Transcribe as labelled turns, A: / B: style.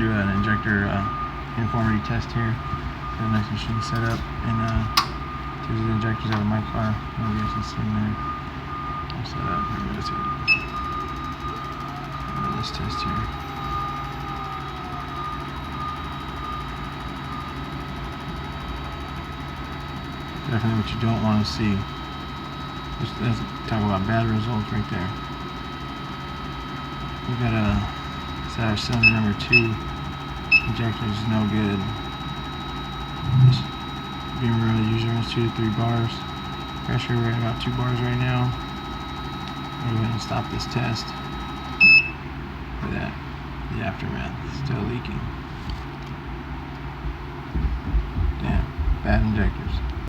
A: do an injector uniformity test here. Got a nice machine set up, and these are the injectors out of my car. You guys can see them there. I'll set up. I'm going to run this test here. Definitely what you don't want to see. Let's talk about bad results right there. We got our cylinder number 2 injector is no good. This being really usually runs 2 to 3 bars. Pressure we're at about 2 bars right now. I'll go ahead and stop this test. Look at that. The aftermath still leaking. Damn, bad injectors.